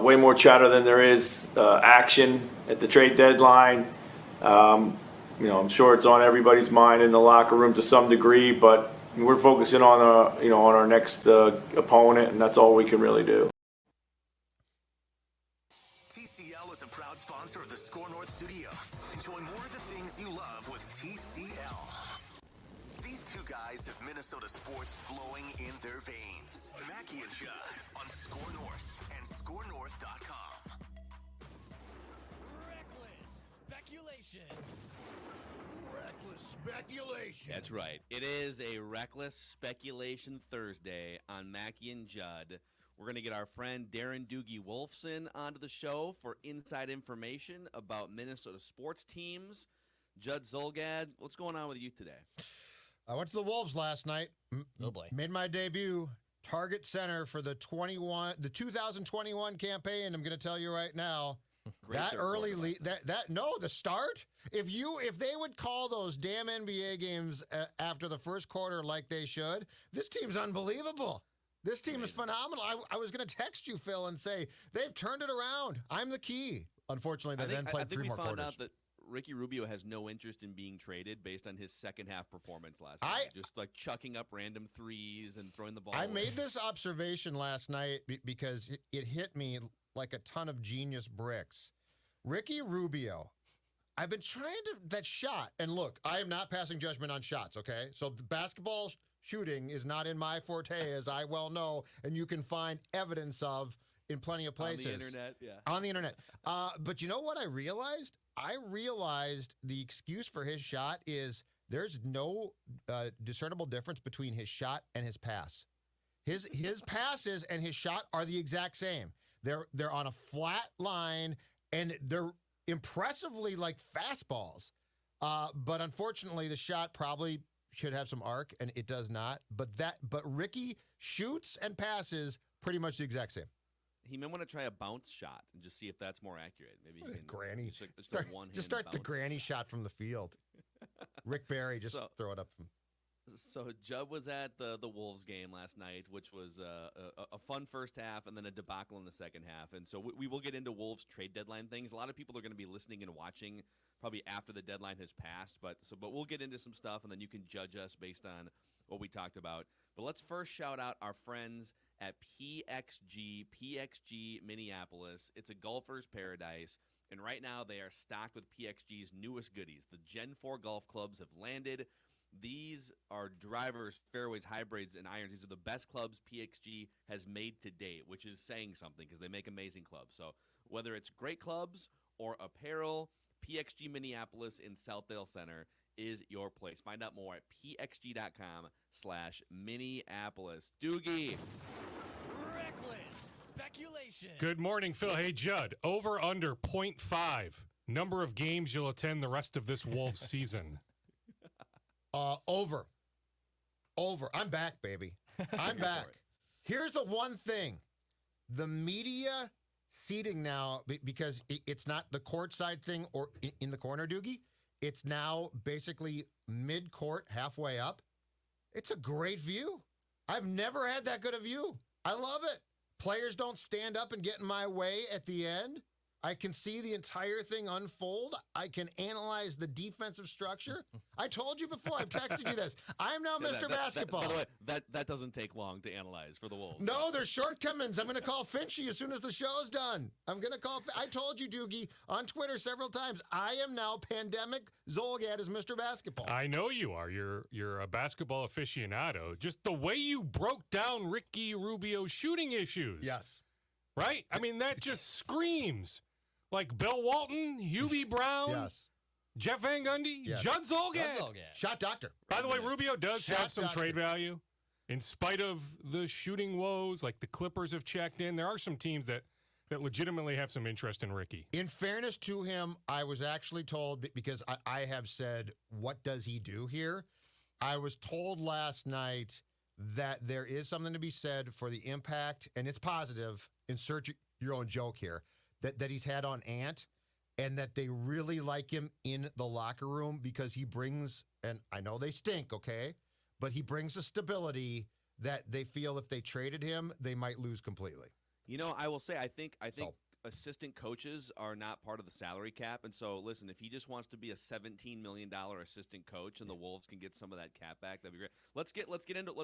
way more chatter than there is action at the trade deadline. I'm sure it's on everybody's mind in the locker room to some degree, but we're focusing on our next opponent, and that's all we can really do. TCL is a proud sponsor of the Score North Studios. Enjoy more of the things you love with TCL. These two guys have Minnesota sports flowing in their veins. Mackey and Judd on Score North and ScoreNorth.com. Speculation. That's right. It is a Reckless Speculation Thursday on Mackey and Judd. We're going to get our friend Darren Doogie Wolfson onto the show for inside information about Minnesota sports teams. Judd Zulgad, what's going on with you today? I went to the Wolves last night. Oh, boy. Made my debut. Target center for the 2021 campaign. I'm going to tell you right now. That early lead, the start. If they would call those damn NBA games after the first quarter like they should, this team's unbelievable. This team is phenomenal. I was going to text you, Phil, and say they've turned it around. I'm the key. Unfortunately, they then played three more quarters. I think we found out that Ricky Rubio has no interest in being traded based on his second half performance last night. Just like chucking up random threes and throwing the ball away. Made this observation last night because it hit me like a ton of genius bricks. Ricky Rubio, I've been trying that shot, and look, I am not passing judgment on shots, okay? So the basketball shooting is not in my forte, as I well know, and you can find evidence of in plenty of places. On the internet, yeah. On the internet. But you know what I realized? I realized the excuse for his shot is there's no discernible difference between his shot and his pass. His passes and his shot are the exact same. They're on a flat line, and they're impressively like fastballs. But unfortunately, the shot probably should have some arc, and it does not. But Ricky shoots and passes pretty much the exact same. He may want to try a bounce shot and just see if that's more accurate. Maybe he can granny. Just start bounce. The granny shot from the field. Rick Barry, throw it up. So Judd was at the Wolves game last night, which was a fun first half and then a debacle in the second half. And so we will get into Wolves trade deadline things. A lot of people are going to be listening and watching probably after the deadline has passed. But we'll get into some stuff, and then you can judge us based on what we talked about. But let's first shout out our friends at PXG Minneapolis. It's a golfer's paradise. And right now they are stocked with PXG's newest goodies. The Gen 4 golf clubs have landed. These are drivers, fairways, hybrids, and irons. These are the best clubs PXG has made to date, which is saying something because they make amazing clubs. So whether it's great clubs or apparel, PXG Minneapolis in Southdale Center is your place. Find out more at pxg.com/Minneapolis. Doogie. Reckless speculation. Good morning, Phil. Hey, Judd. Over under 0.5. Number of games you'll attend the rest of this Wolves season. Over. I'm back, baby. I'm back. Here's the one thing. The media seating now, because it's not the courtside thing or in the corner, Doogie. It's now basically mid-court, halfway up. It's a great view. I've never had that good a view. I love it. Players don't stand up and get in my way at the end. I can see the entire thing unfold. I can analyze the defensive structure. I told you before. I've texted you this. I'm now Mr. Basketball. By the way, that doesn't take long to analyze for the Wolves. No, there's shortcomings. I'm going to call Finchy as soon as the show's done. I told you, Doogie, on Twitter several times, I am now Pandemic Zolgad as Mr. Basketball. I know you are. You're a basketball aficionado. Just the way you broke down Ricky Rubio's shooting issues. Yes. Right? I mean, that just screams. Like Bill Walton, Hubie Brown, Yes. Jeff Van Gundy, Yes. Judd Zolgad. Shot doctor. By the way, Rubio does Shot have some doctor. trade value. In spite of the shooting woes, like the Clippers have checked in, there are some teams that legitimately have some interest in Ricky. In fairness to him, I was actually told, because I have said, what does he do here? I was told last night that there is something to be said for the impact, and it's positive, insert your own joke here, that he's had on Ant, and that they really like him in the locker room because he brings, and I know they stink, okay, but he brings a stability that they feel if they traded him, they might lose completely. I will say I think So- assistant coaches are not part of the salary cap, and so listen, if he just wants to be a $17 million assistant coach, and the Wolves can get some of that cap back, that'd be great. Let's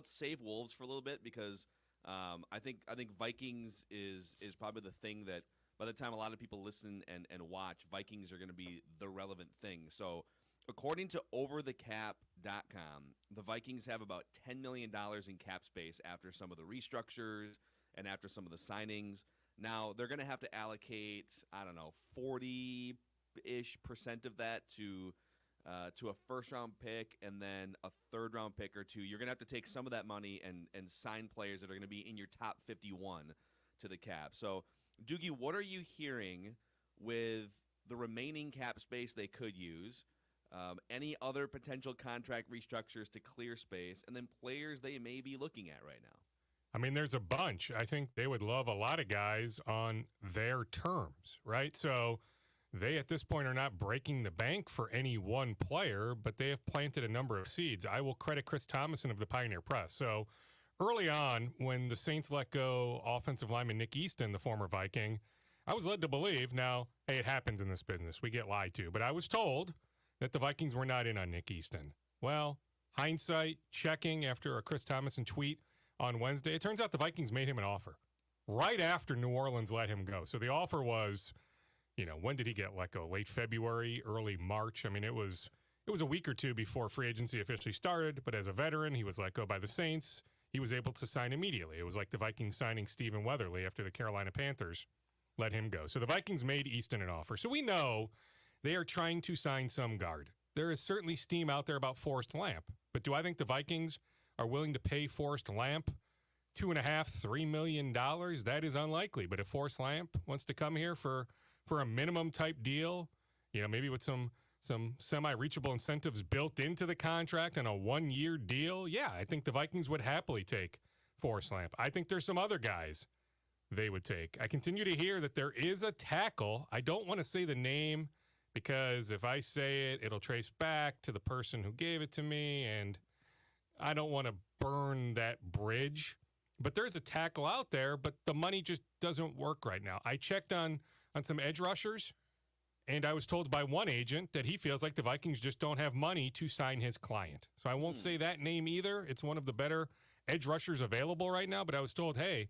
save Wolves for a little bit because I think Vikings is probably the thing that by the time a lot of people listen and watch, Vikings are going to be the relevant thing. So according to overthecap.com, the Vikings have about $10 million in cap space after some of the restructures and after some of the signings. Now, they're going to have to allocate, 40-ish% of that to a first-round pick and then a third-round pick or two. You're going to have to take some of that money and sign players that are going to be in your top 51 to the cap. So, Doogie, what are you hearing with the remaining cap space they could use, any other potential contract restructures to clear space, and then players they may be looking at right now? I mean, there's a bunch. I think they would love a lot of guys on their terms, right? So they, at this point, are not breaking the bank for any one player, but they have planted a number of seeds. I will credit Chris Thomason of the Pioneer Press. So early on, when the Saints let go offensive lineman Nick Easton, the former Viking, I was led to believe, now, hey, it happens in this business. We get lied to. But I was told that the Vikings were not in on Nick Easton. Well, hindsight, checking after a Chris Thomason tweet on Wednesday, it turns out the Vikings made him an offer right after New Orleans let him go. So the offer was, when did he get let go? Late February, early March. I mean, it was a week or two before free agency officially started, but as a veteran, he was let go by the Saints. He was able to sign immediately. It was like the Vikings signing Stephen Weatherly after the Carolina Panthers let him go. So the Vikings made Easton an offer. So we know they are trying to sign some guard. There is certainly steam out there about Forrest Lamp, but do I think the Vikings are willing to pay Forrest Lamp $2.5–3 million? That is unlikely. But if Forrest Lamp wants to come here for a minimum type deal, maybe with some semi-reachable incentives built into the contract and a 1-year deal, yeah, I think the Vikings would happily take Forrest Lamp. I think there's some other guys they would take. I continue to hear that there is a tackle. I don't want to say the name because if I say it, it'll trace back to the person who gave it to me, and I don't want to burn that bridge, but there's a tackle out there, but the money just doesn't work right now. I checked on some edge rushers, and I was told by one agent that he feels like the Vikings just don't have money to sign his client. So I won't say that name either. It's one of the better edge rushers available right now, but I was told, hey,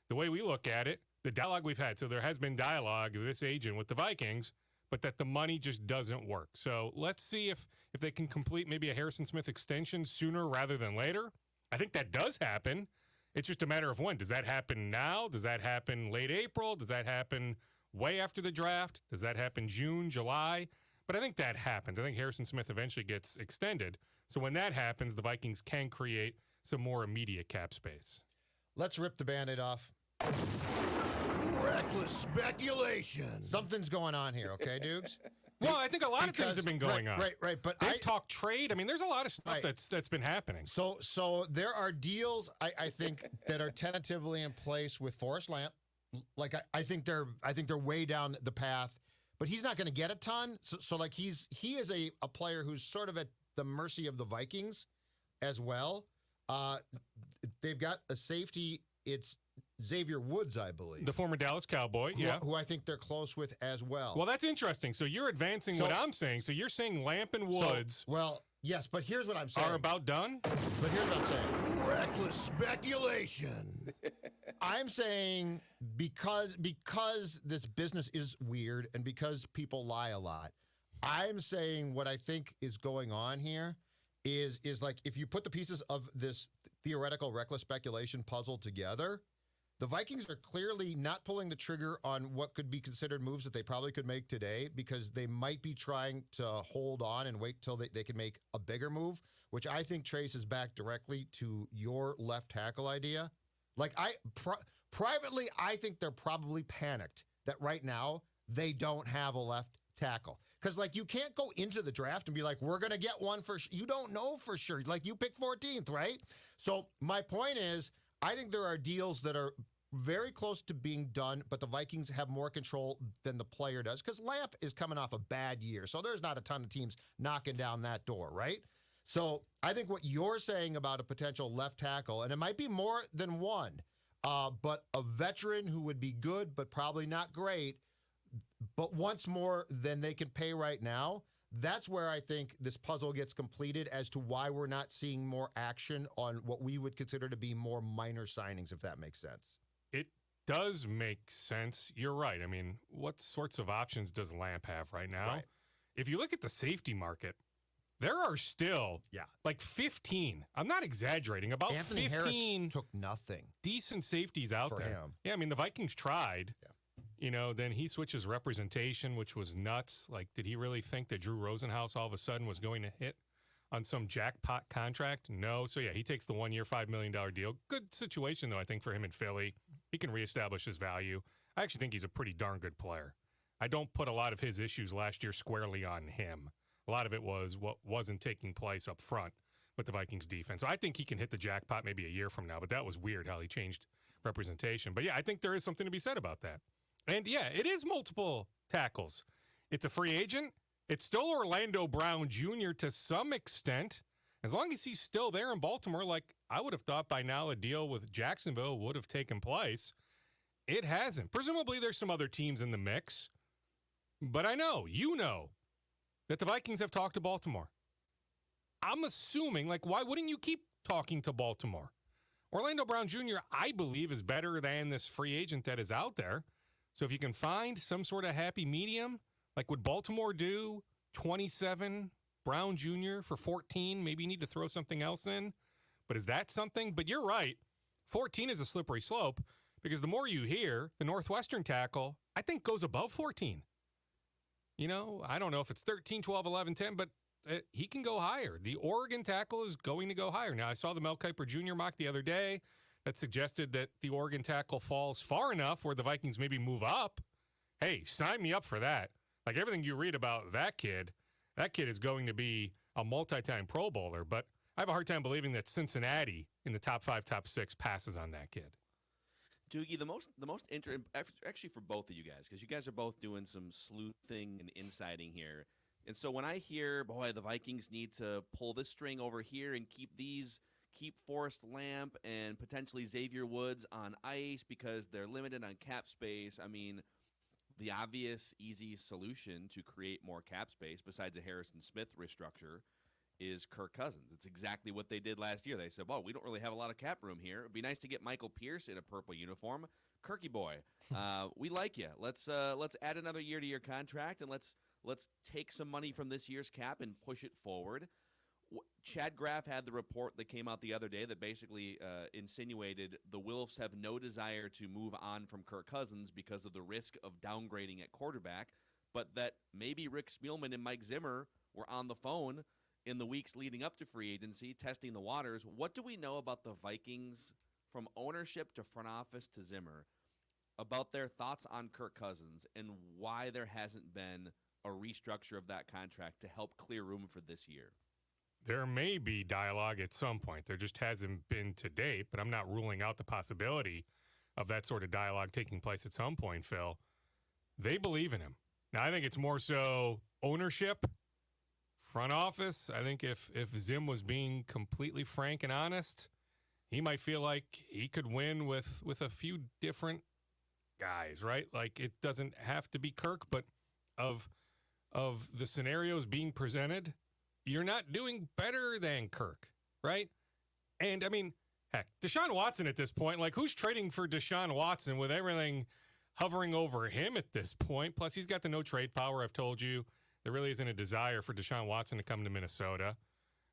the way we look at it, the dialogue we've had, so there has been dialogue with this agent with the Vikings, but that the money just doesn't work. So let's see if they can complete maybe a Harrison Smith extension sooner rather than later. I think that does happen. It's just a matter of when. Does that happen now? Does that happen late April? Does that happen way after the draft? Does that happen June, July? But I think that happens. I think Harrison Smith eventually gets extended. So when that happens, the Vikings can create some more immediate cap space. Let's rip the Band-Aid off. Reckless speculation. Something's going on here, okay, Dukes? Well, I think a lot of things have been going on. Right. But They've talked trade. I mean, there's a lot of stuff that's been happening. So there are deals I think that are tentatively in place with Forrest Lamp. Like I think they're way down the path, but he's not going to get a ton. So like he is a player who's sort of at the mercy of the Vikings as well. They've got a safety. It's Xavier Woods, I believe. The former Dallas Cowboy, who I think they're close with as well. Well, that's interesting. So you're advancing what I'm saying. So you're saying Lamp and Woods yes, but here's what I'm saying. are about done? But here's what I'm saying. Reckless speculation. I'm saying because this business is weird and because people lie a lot, I'm saying what I think is going on here is like if you put the pieces of this theoretical reckless speculation puzzle together, the Vikings are clearly not pulling the trigger on what could be considered moves that they probably could make today because they might be trying to hold on and wait till they can make a bigger move, which I think traces back directly to your left tackle idea. Like privately, I think they're probably panicked that right now they don't have a left tackle. Because, like, you can't go into the draft and be like, we're going to get one for you don't know for sure. Like, you pick 14th, right? So my point is, I think there are deals that are very close to being done, but the Vikings have more control than the player does because Lamp is coming off a bad year. So there's not a ton of teams knocking down that door, right? So I think what you're saying about a potential left tackle, and it might be more than one, but a veteran who would be good but probably not great, but wants more than they can pay right now. That's where I think this puzzle gets completed as to why we're not seeing more action on what we would consider to be more minor signings, if that makes sense. It does make sense. You're right. I mean, what sorts of options does Lamp have right now? Right. If you look at the safety market, there are still like 15. I'm not exaggerating. About Anthony 15 Harris took nothing decent safeties out for there. him. Yeah, I mean, the Vikings tried. Yeah. You know, then he switches representation, which was nuts. Like, did he really think that Drew Rosenhaus all of a sudden was going to hit on some jackpot contract? No. So, yeah, he takes the 1 year, $5 million deal. Good situation, though, I think, for him in Philly. He can reestablish his value. I actually think he's a pretty darn good player. I don't put a lot of his issues last year squarely on him. A lot of it was what wasn't taking place up front with the Vikings defense. So I think he can hit the jackpot maybe a year from now, but that was weird how he changed representation. But, yeah, I think there is something to be said about that. And, yeah, it is multiple tackles. It's a free agent. It's still Orlando Brown Jr. to some extent. As long as he's still there in Baltimore, like I would have thought by now a deal with Jacksonville would have taken place. It hasn't. Presumably there's some other teams in the mix. But I know, you know, that the Vikings have talked to Baltimore. I'm assuming, like, why wouldn't you keep talking to Baltimore? Orlando Brown Jr., I believe, is better than this free agent that is out there. So if you can find some sort of happy medium, like would Baltimore do 27 Brown Jr. for 14? Maybe you need to throw something else in. But is that something? But you're right. 14 is a slippery slope because the more you hear, the Northwestern tackle, I think, goes above 14. You know, I don't know if it's 13, 12, 11, 10, but he can go higher. The Oregon tackle is going to go higher. Now, I saw the Mel Kiper Jr. mock the other day that suggested that the Oregon tackle falls far enough where the Vikings maybe move up. Hey, sign me up for that. Like everything you read about that kid is going to be a multi-time Pro Bowler. But I have a hard time believing that Cincinnati in the top 5, top 6 passes on that kid. Doogie, the most interesting, actually for both of you guys, because you guys are both doing some sleuthing and insighting here. And so when I hear, boy, the Vikings need to pull this string over here and keep Forrest Lamp and potentially Xavier Woods on ice because they're limited on cap space. I mean, the obvious, easy solution to create more cap space besides a Harrison Smith restructure is Kirk Cousins. It's exactly what they did last year. They said, well, we don't really have a lot of cap room here. It'd be nice to get Michael Pierce in a purple uniform. Kirky boy, we like you. Let's add another year to your contract and let's take some money from this year's cap and push it forward. Chad Graff had the report that came out the other day that basically insinuated the Wilfs have no desire to move on from Kirk Cousins because of the risk of downgrading at quarterback, but that maybe Rick Spielman and Mike Zimmer were on the phone in the weeks leading up to free agency, testing the waters. What do we know about the Vikings from ownership to front office to Zimmer about their thoughts on Kirk Cousins and why there hasn't been a restructure of that contract to help clear room for this year? There may be dialogue at some point. There just hasn't been to date, but I'm not ruling out the possibility of that sort of dialogue taking place at some point, Phil. They believe in him. Now, I think it's more so ownership, front office. I think if Zim was being completely frank and honest, he might feel like he could win with a few different guys, right? Like it doesn't have to be Kirk, but of the scenarios being presented, you're not doing better than Kirk, right? And, I mean, heck, Deshaun Watson at this point, like, who's trading for Deshaun Watson with everything hovering over him at this point? Plus, he's got the no-trade power, I've told you. There really isn't a desire for Deshaun Watson to come to Minnesota.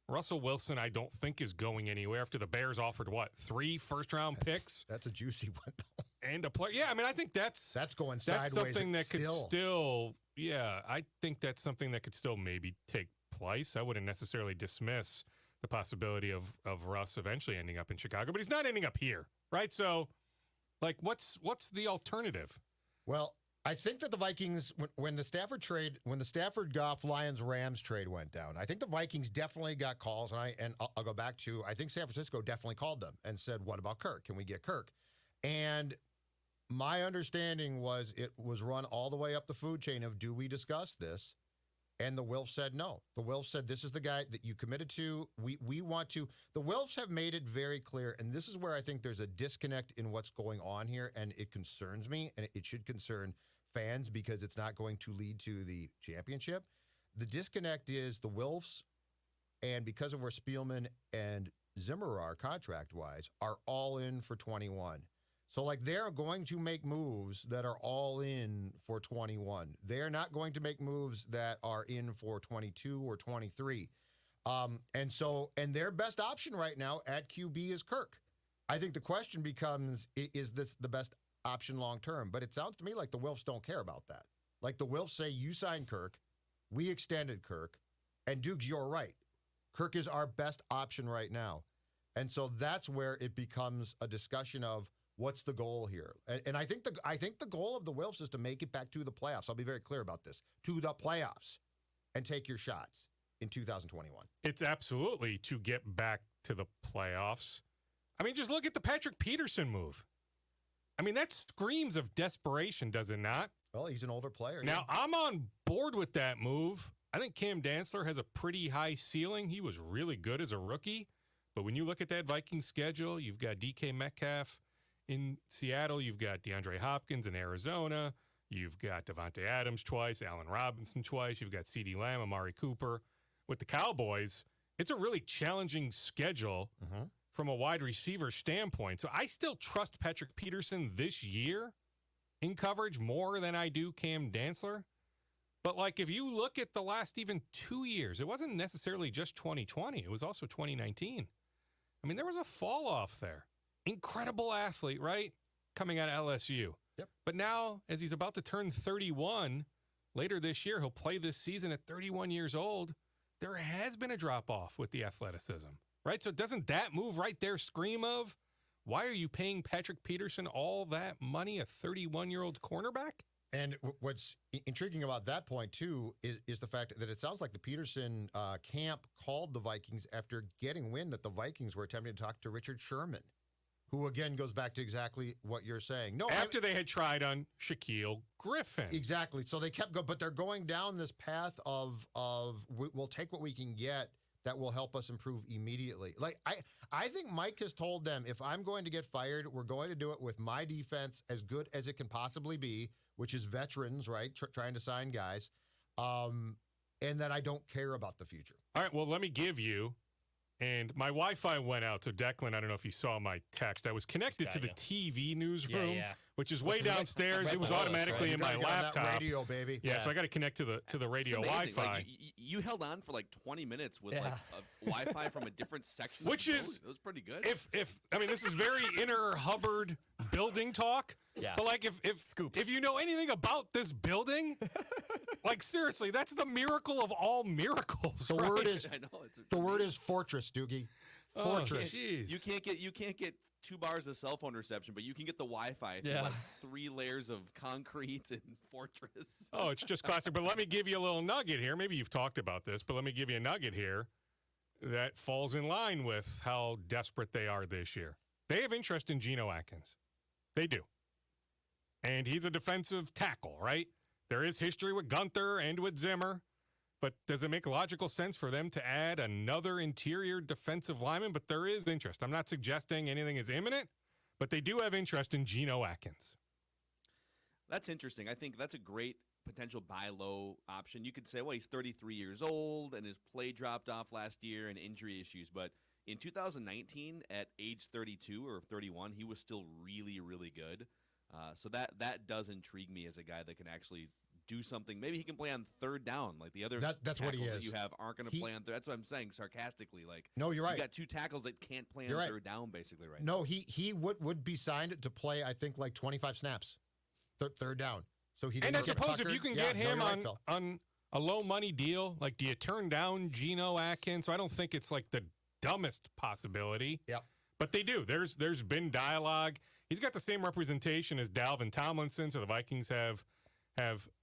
Russell Wilson, I don't think, is going anywhere after the Bears offered, 3 first-round picks? That's a juicy one, though. And a player. Yeah, I mean, I think that's going that's sideways. something that could still, I think that's something that could still maybe take place. I wouldn't necessarily dismiss the possibility of Russ eventually ending up in Chicago, but he's not ending up here, right? So, like, what's the alternative? Well, I think that the Vikings, when the Stafford Goff Lions Rams trade went down, I think the Vikings definitely got calls, and I'll go back to, I think San Francisco definitely called them and said, "What about Kirk? Can we get Kirk?" And my understanding was it was run all the way up the food chain of, do we discuss this? And the Wilfs said no. The Wilfs said, this is the guy that you committed to. We want to. The Wilfs have made it very clear, and this is where I think there's a disconnect in what's going on here, and it concerns me, and it should concern fans because it's not going to lead to the championship. The disconnect is the Wilfs, and because of where Spielman and Zimmer are contract-wise, are all in for 21. So, like, they're going to make moves that are all in for 21. They're not going to make moves that are in for 22 or 23. And their best option right now at QB is Kirk. I think the question becomes, is this the best option long-term? But it sounds to me like the Wilfs don't care about that. Like, the Wilfs say, you signed Kirk, we extended Kirk, and Dukes, you're right. Kirk is our best option right now. And so that's where it becomes a discussion of, what's the goal here? And I think the goal of the Wilfs is to make it back to the playoffs. I'll be very clear about this. To the playoffs and take your shots in 2021. It's absolutely to get back to the playoffs. I mean, just look at the Patrick Peterson move. I mean, that screams of desperation, does it not? Well, he's an older player. Now, I'm on board with that move. I think Cam Dantzler has a pretty high ceiling. He was really good as a rookie. But when you look at that Vikings schedule, you've got DK Metcalf in Seattle, you've got DeAndre Hopkins in Arizona, you've got Devontae Adams twice, Allen Robinson twice, you've got CeeDee Lamb, Amari Cooper. With the Cowboys, it's a really challenging schedule from a wide receiver standpoint. So I still trust Patrick Peterson this year in coverage more than I do Cam Dantzler. But, like, if you look at the last even 2 years, it wasn't necessarily just 2020. It was also 2019. I mean, there was a fall off there. Incredible athlete, right? Coming out of LSU. Yep. But now, as he's about to turn 31 later this year, he'll play this season at 31 years old. There has been a drop-off with the athleticism, right? So doesn't that move right there scream of, why are you paying Patrick Peterson all that money, a 31-year-old cornerback? And what's intriguing about that point, too, is the fact that it sounds like the Peterson camp called the Vikings after getting wind that the Vikings were attempting to talk to Richard Sherman, who, again, goes back to exactly what you're saying. No, After they had tried on Shaquille Griffin. Exactly. So they kept going, but they're going down this path of we'll take what we can get that will help us improve immediately. Like, I think Mike has told them, if I'm going to get fired, we're going to do it with my defense as good as it can possibly be, which is veterans, right, trying to sign guys, and that I don't care about the future. All right, well, let me give you, and my Wi-Fi went out, so Declan, I don't know if you saw my text. I was connected to the TV newsroom, which is way downstairs. It was automatically in my laptop. That radio, baby. Yeah, so I got to connect to the radio Wi-Fi. Like, you held on for like 20 minutes with like a Wi-Fi from a different section. Which is, it was pretty good. If I mean, this is very inner Hubbard building talk. Yeah. But like, if you know anything about this building, like seriously, that's the miracle of all miracles. The right? word is I know, the word is fortress, Doogie. Fortress. Jeez. You can't get 2 bars of cell phone reception, but you can get the Wi-Fi through like 3 layers of concrete and fortress. Oh, it's just classic. But let me give you a little nugget here. Maybe you've talked about this, but let me give you a nugget here that falls in line with how desperate they are this year. They have interest in Geno Atkins. They do. And he's a defensive tackle, right? There is history with Gunther and with Zimmer. But does it make logical sense for them to add another interior defensive lineman? But there is interest. I'm not suggesting anything is imminent, but they do have interest in Geno Atkins. That's interesting. I think that's a great potential buy low option. You could say, well, he's 33 years old and his play dropped off last year and injury issues. But in 2019, at age 32 or 31, he was still really, really good. So that does intrigue me as a guy that can actually do something. Maybe he can play on third down, like the other that's what he tackles is. that you have aren't going to play on third. That's what I'm saying sarcastically. Like, no, you're right. You got 2 tackles that can't play on third down, basically, right? No, he would be signed to play, I think, like 25 snaps, third down. So he. And I suppose if you can get him on a low money deal, like, do you turn down Geno Atkins? So I don't think it's like the dumbest possibility. Yep. But they do. There's been dialogue. He's got the same representation as Dalvin Tomlinson, so the Vikings have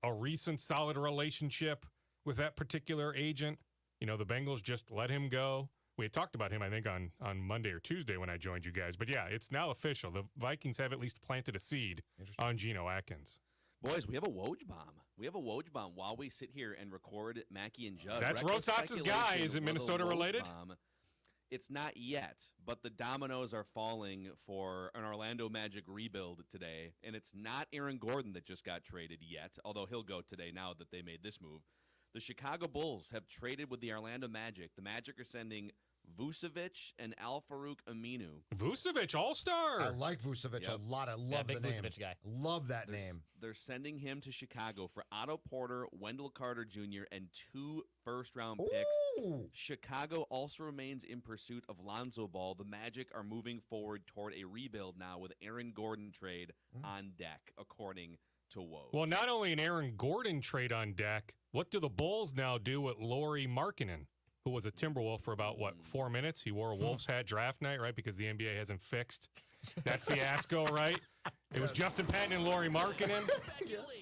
a recent solid relationship with that particular agent. You know, the Bengals just let him go. We had talked about him, I think, on Monday or Tuesday when I joined you guys. But, yeah, it's now official. The Vikings have at least planted a seed on Geno Atkins. Boys, we have a Woj bomb. We have a Woj bomb while we sit here and record Mackey and Judd. That's Reckless Rosas's guy. speculation Is it with a Minnesota Woj related? bomb. It's not yet, but the dominoes are falling for an Orlando Magic rebuild today, and it's not Aaron Gordon that just got traded yet, although he'll go today now that they made this move. The Chicago Bulls have traded with the Orlando Magic. The Magic are sending Vucevic and Al-Farouq Aminu. Vucevic, all-star. I like Vucevic Yep. a lot. I love big the name. Vucevic guy. Love that They're, name. they're sending him to Chicago for Otto Porter, Wendell Carter Jr., and 2 first-round picks. Ooh. Chicago also remains in pursuit of Lonzo Ball. The Magic are moving forward toward a rebuild now with Aaron Gordon trade on deck, according to Woj. Well, not only an Aaron Gordon trade on deck, what do the Bulls now do with Lauri Markkanen, who was a Timberwolf for about, 4 minutes? He wore a Wolves hat draft night, right? Because the NBA hasn't fixed that fiasco, right? It was Justin Patton and Lauri Markkanen.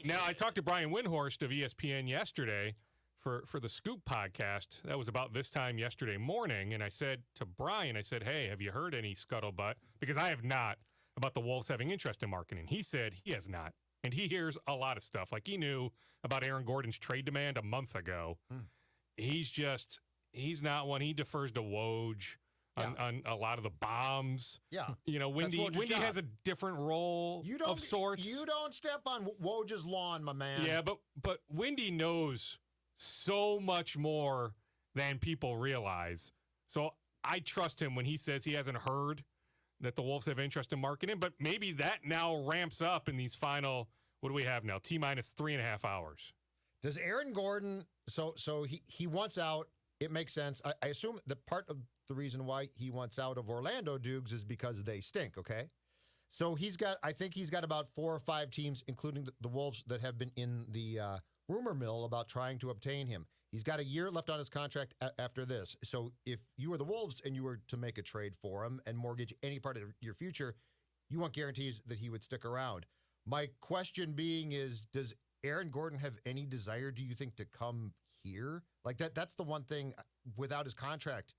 Now, I talked to Brian Windhorst of ESPN yesterday for the Scoop podcast. That was about this time yesterday morning. And I said to Brian, hey, have you heard any scuttlebutt? Because I have not, about the Wolves having interest in Markkanen. He said he has not. And he hears a lot of stuff. Like he knew about Aaron Gordon's trade demand a month ago. He's not one. He defers to Woj on a lot of the bombs. Yeah. You know, Windy Woj's job. has a different role of sorts. You don't step on Woj's lawn, my man. Yeah, but Windy knows so much more than people realize. So I trust him when he says he hasn't heard that the Wolves have interest in Markkanen, but maybe that now ramps up in these final, what do we have now? T-minus 3.5 hours. Does Aaron Gordon, so he wants out. It makes sense. I assume that part of the reason why he wants out of Orlando, Dukes, is because they stink, okay? So I think he's got about 4 or 5 teams, including the Wolves, that have been in the rumor mill about trying to obtain him. He's got a year left on his contract after this. So if you were the Wolves and you were to make a trade for him and mortgage any part of your future, you want guarantees that he would stick around. My question being is, does Aaron Gordon have any desire, do you think, to come here? Like that's the one thing without his contract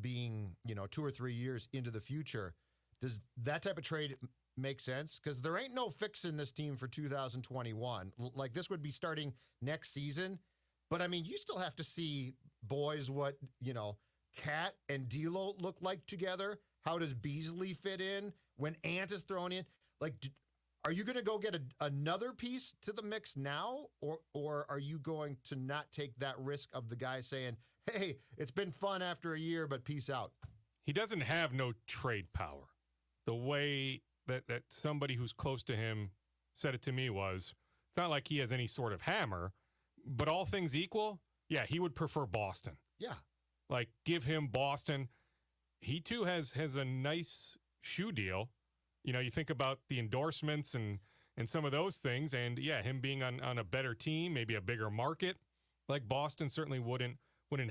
being, 2 or 3 years into the future. Does that type of trade make sense? Because there ain't no fixing this team for 2021. Like this would be starting next season. But I mean, you still have to see, boys, what, Cat and D'Lo look like together. How does Beasley fit in when Ant is thrown in? Like, are you going to go get another piece to the mix now? Or are you going to not take that risk of the guy saying, hey, it's been fun after a year, but peace out? He doesn't have no trade power. The way that somebody who's close to him said it to me was, it's not like he has any sort of hammer, but all things equal, yeah, he would prefer Boston. Yeah. Like, give him Boston. He, too, has a nice shoe deal. You think about the endorsements and some of those things, and, yeah, him being on a better team, maybe a bigger market, like Boston certainly wouldn't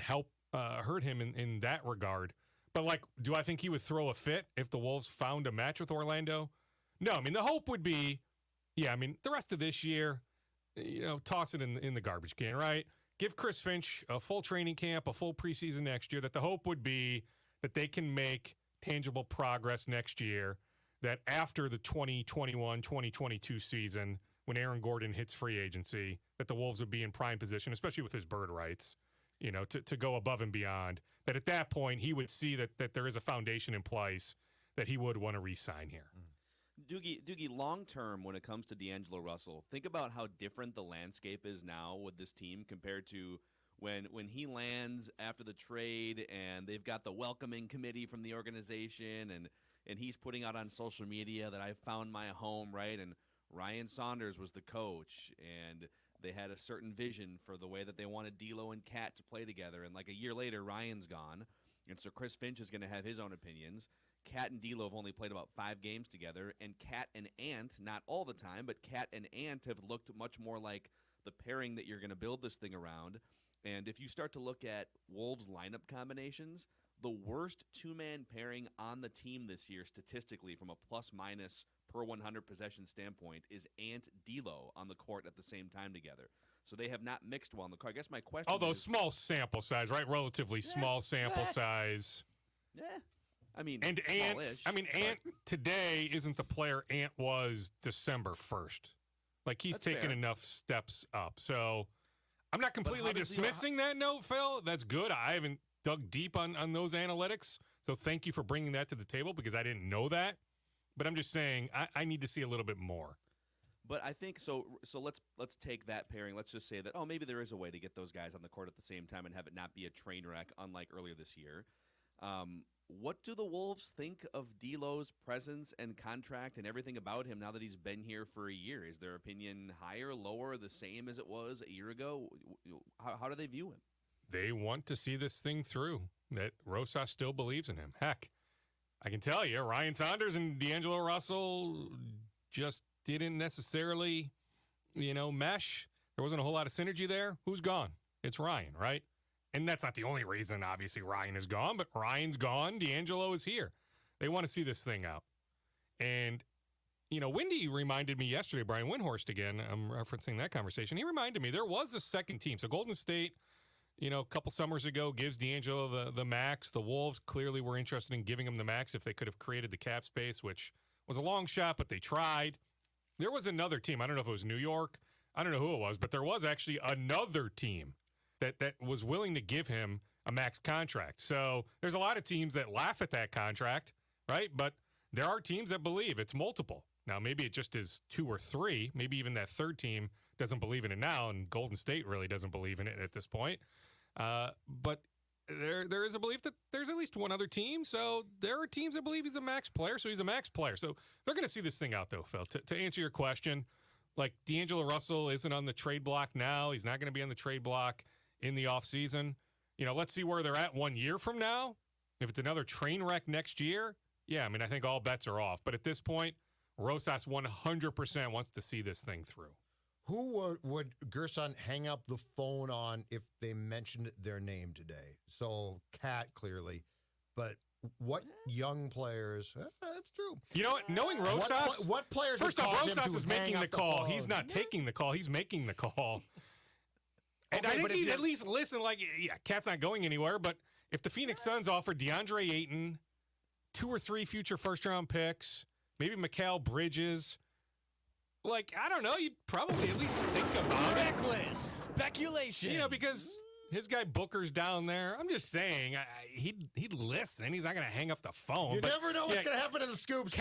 help hurt him in that regard. But, like, do I think he would throw a fit if the Wolves found a match with Orlando? No, I mean, the hope would be, the rest of this year, toss it in the garbage can, right? Give Chris Finch a full training camp, a full preseason next year, that the hope would be that they can make tangible progress next year, that after the 2021-2022 season, when Aaron Gordon hits free agency, that the Wolves would be in prime position, especially with his bird rights, to go above and beyond, that at that point he would see that there is a foundation in place that he would want to re-sign here. Doogie, long term, when it comes to D'Angelo Russell, think about how different the landscape is now with this team compared to when he lands after the trade and they've got the welcoming committee from the organization and he's putting out on social media that I found my home, right? And Ryan Saunders was the coach, and they had a certain vision for the way that they wanted D'Lo and Cat to play together. And like a year later, Ryan's gone, and so Chris Finch is going to have his own opinions. Cat and D'Lo have only played about 5 games together, and Cat and Ant, not all the time, but Cat and Ant have looked much more like the pairing that you're going to build this thing around. And if you start to look at Wolves lineup combinations, the worst 2-man pairing on the team this year statistically from a plus-minus per 100 possession standpoint is Ant D'Lo on the court at the same time together. So they have not mixed well on the court. I guess my question Although is, small sample size, right? Relatively small sample size. yeah, I mean, And Ant, smallish, Ant today isn't the player Ant was December 1st. Like he's That's taken fair. enough steps up. So I'm not completely how does he- dismissing that note, Phil. That's good. I haven't dug deep on those analytics. So thank you for bringing that to the table because I didn't know that. But I'm just saying I need to see a little bit more. But I think so. So let's take that pairing. Let's just say that maybe there is a way to get those guys on the court at the same time and have it not be a train wreck, unlike earlier this year. What do the Wolves think of D'Lo's presence and contract and everything about him now that he's been here for a year? Is their opinion higher, lower, the same as it was a year ago? How do they view him? They want to see this thing through. That Rosas still believes in him. Heck, I can tell you, Ryan Saunders and D'Angelo Russell just didn't necessarily, mesh. There wasn't a whole lot of synergy there. Who's gone? It's Ryan, right? And that's not the only reason, obviously, Ryan is gone, but Ryan's gone. D'Angelo is here. They want to see this thing out. And, Wendy reminded me yesterday, Brian Windhorst again, I'm referencing that conversation. He reminded me there was a second team. So Golden State, a couple summers ago, gives D'Angelo the max. The Wolves clearly were interested in giving him the max if they could have created the cap space, which was a long shot, but they tried. There was another team. I don't know if it was New York. I don't know who it was, but there was actually another team that was willing to give him a max contract. So there's a lot of teams that laugh at that contract, right? But there are teams that believe it's multiple. Now, maybe it just is 2 or 3. Maybe even that third team doesn't believe in it now, and Golden State really doesn't believe in it at this point. But there is a belief that there's at least one other team. So there are teams that believe he's a max player, so he's a max player. So they're going to see this thing out, though, Phil. To answer your question, like D'Angelo Russell isn't on the trade block now. He's not going to be on the trade block in the offseason. Let's see where they're at 1 year from now. If it's another train wreck next year, I think all bets are off. But at this point, Rosas 100% wants to see this thing through. Who would Gerson hang up the phone on if they mentioned their name today? So, Cat, clearly. But what young players? That's true. You know what? Knowing Rosas, what players? First would off, cause him Rosas to is hang making up the call. phone? He's not taking the call. He's making the call. And Okay, I think but if he'd you- at least listen. Like, Cat's not going anywhere. But if the Phoenix Suns offered DeAndre Ayton, 2 or 3 future first-round picks, maybe Mikal Bridges, I don't know, you'd probably at least think about it. Reckless speculation. Because his guy Booker's down there. I'm just saying, he'd listen. He's not going to hang up the phone. You but never know what's going to happen in the scoops.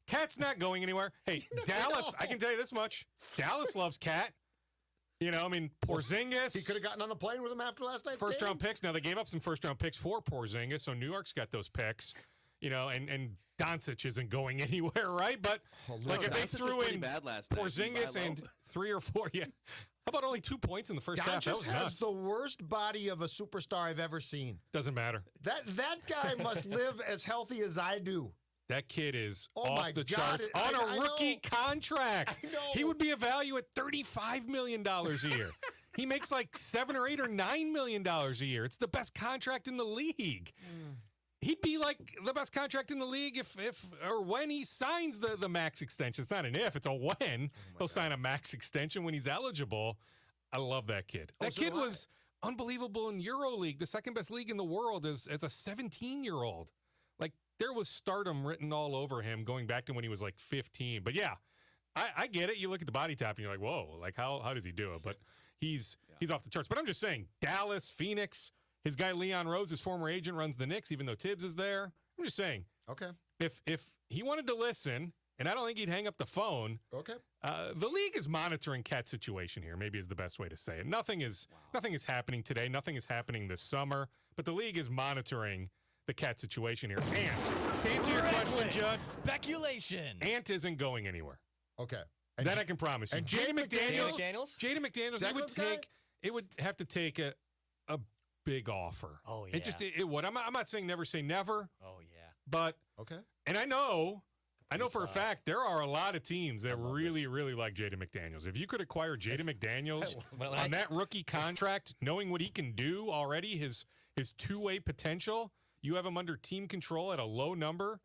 Cat's not going anywhere. Hey, Dallas, know. I can tell you this much. Dallas loves Cat. Porzingis. He could have gotten on the plane with him after last night's First-round game. picks. Now, they gave up some first-round picks for Porzingis, so New York's got those picks. And Doncic isn't going anywhere, right? But if they Doncic threw was pretty in bad last night. Porzingis and 3 or 4, How about only 2 points in the first half? That Doncic was has nuts. the worst body of a superstar I've ever seen. Doesn't matter. That guy must live as healthy as I do. That kid is Oh my off the God, charts on I a rookie know. contract. I know. He would be a value at $35 million a year. He makes like $7 or $8 or $9 million a year. It's the best contract in the league. He'd be like the best contract in the league if or when he signs the max extension. It's not an if, it's a when. He'll sign a max extension when he's eligible. I love that kid. That so kid do I. was unbelievable in EuroLeague, the second best league in the world as a 17-year-old. There was stardom written all over him going back to when he was like 15. But I get it. You look at the body type and you're like, whoa, how does he do it? But he's off the charts. But I'm just saying, Dallas, Phoenix, his guy Leon Rose, his former agent, runs the Knicks, even though Tibbs is there. I'm just saying, Okay. if he wanted to listen, and I don't think he'd hang up the phone. Okay. The league is monitoring Cat's situation here. Maybe is the best way to say it. Nothing is happening today. Nothing is happening this summer. But the league is monitoring the Cat situation here. Ant, to answer your question, Reckless Judd, speculation. Ant isn't going anywhere. Okay. That I can promise you. and Jaden Jaden McDaniels. McDaniels? Jaden McDaniels. Douglas guy? It would have to take a big offer. Oh, It just it would. I'm not saying never say never, Oh, yeah. but Okay. and I know for a soft. fact there are a lot of teams that really like Jaden McDaniels. If you could acquire Jaden McDaniels When on that rookie contract, knowing what he can do already, his two-way potential, you have him under team control at a low number